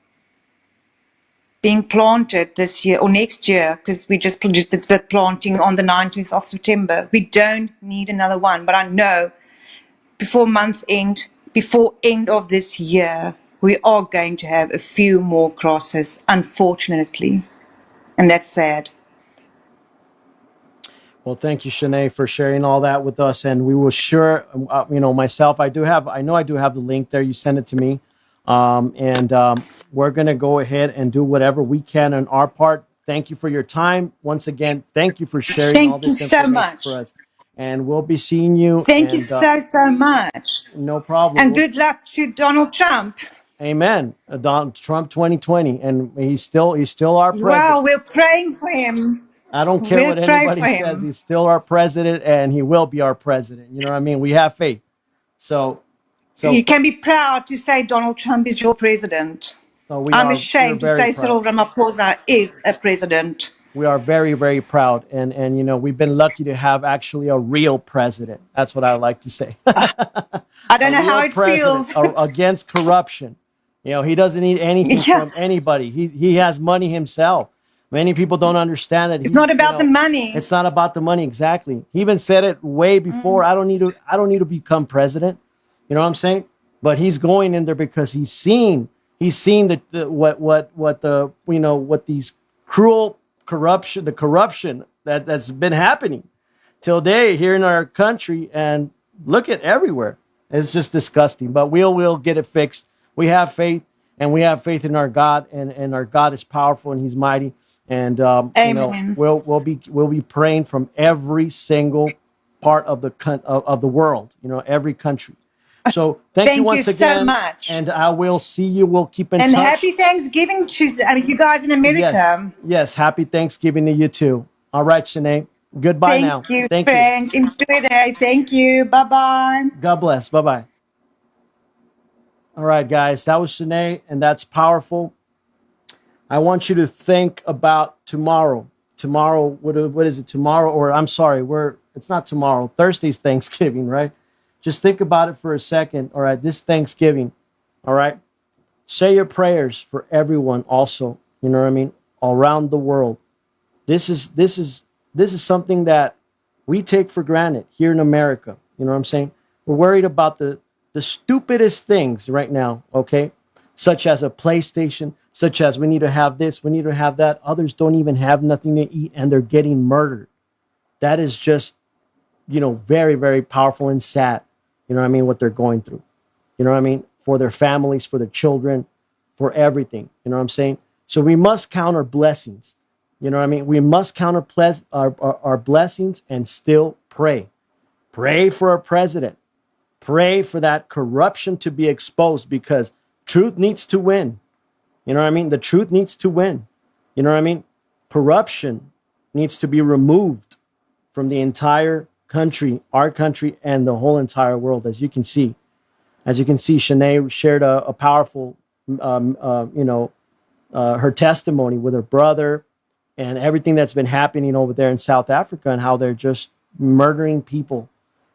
being planted this year or next year, because we just did the planting on the 19th of September. We don't need another one, but I know before month end, before end of this year, we are going to have a few more crosses, unfortunately, and that's sad. Well, thank you, Chnay, for sharing all that with us, and we will sure, myself, I know I do have the link there. You send it to me, and we're gonna go ahead and do whatever we can on our part. Thank you for your time once again. Thank you for sharing all Thank you this so information for much. us, and we'll be seeing you. Thank you And so, so much. no problem. And good luck to Donald Trump. Amen. Donald Trump 2020, and he's still our Well, president. we're praying for him. I don't care We'll what pray anybody for says. him. He's still our president, and he will be our president. You know what I mean? We have faith. So, so, You can be proud to say Donald Trump is your president. so we I'm are we're ashamed to very say proud. Cyril Ramaphosa is a president. We are very, very proud, and we've been lucky to have actually a real president. That's what I like to say. I don't A know how real it president feels. against corruption. He doesn't need anything from Yes. anybody. He has money himself. Many people don't understand that It's not about the it's money. not about the money. Exactly. He even said it way before. I don't need to become president. You know what I'm saying? But he's going in there because he's seen what these cruel corruption, the corruption that's been happening till day here in our country, and look at everywhere. It's just disgusting. But we'll get it fixed. We have faith, and we have faith in our God, and our God is powerful and He's mighty. And Amen. we'll be praying from every single part of the world. Every country. So thank you Thank you once so again, much. and I will see you. We'll keep in And touch. happy Thanksgiving to you guys in Yes, America. yes. Happy Thanksgiving to you too. All right, Shanae. Goodbye now. Thank you, Thank you. Frank. Enjoy the day. Thank you. Bye bye. God bless. Bye bye. All right, guys. That was Shanae, and that's powerful. I want you to think about tomorrow. Tomorrow, what is it? Tomorrow, or I'm sorry, it's not tomorrow. Thursday's Thanksgiving, right? Just think about it for a second. All right, this Thanksgiving. All right. Say your prayers for everyone also. You know what I mean? All around the world. This is something that we take for granted here in America. You know what I'm saying? We're worried about the stupidest things right now, okay? Such as a PlayStation, such as we need to have this, we need to have that. Others don't even have nothing to eat and they're getting murdered. That is just, very, very powerful and sad. You know what I mean? What they're going through. You know what I mean? For their families, for their children, for everything. You know what I'm saying? So we must count our blessings. You know what I mean? We must count our blessings and still pray. Pray for our president. Pray for that corruption to be exposed, because truth needs to win. You know what I mean? The truth needs to win. You know what I mean? Corruption needs to be removed from the entire country, our country, and the whole entire world, as you can see. As you can see, Chnay shared a powerful, her testimony with her brother and everything that's been happening over there in South Africa, and how they're just murdering people.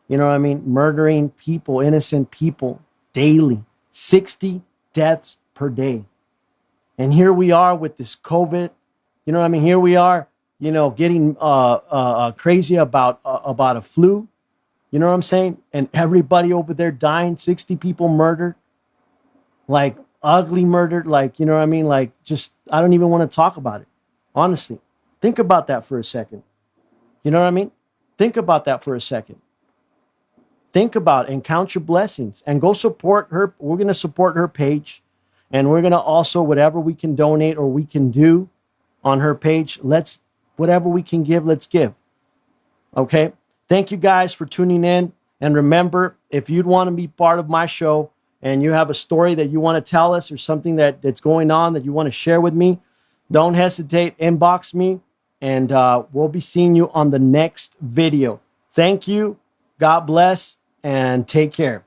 You know what I mean? Murdering people, innocent people daily. 60 deaths per day. And here we are with this COVID. You know what I mean? Here we are, getting crazy about a flu. You know what I'm saying? And everybody over there dying, 60 people murdered, like ugly murdered, like, you know what I mean? Like, just, I don't even want to talk about it. Honestly, think about that for a second. You know what I mean? Think about that for a second. Think about and count your blessings and go support her. We're going to support her page, and we're going to also, whatever we can donate or we can do, on her page. Let's, whatever we can give, let's give. Okay. Thank you guys for tuning in. And remember, if you'd want to be part of my show and you have a story that you want to tell us or something that's going on that you want to share with me, don't hesitate, inbox me, and we'll be seeing you on the next video. Thank you. God bless and take care.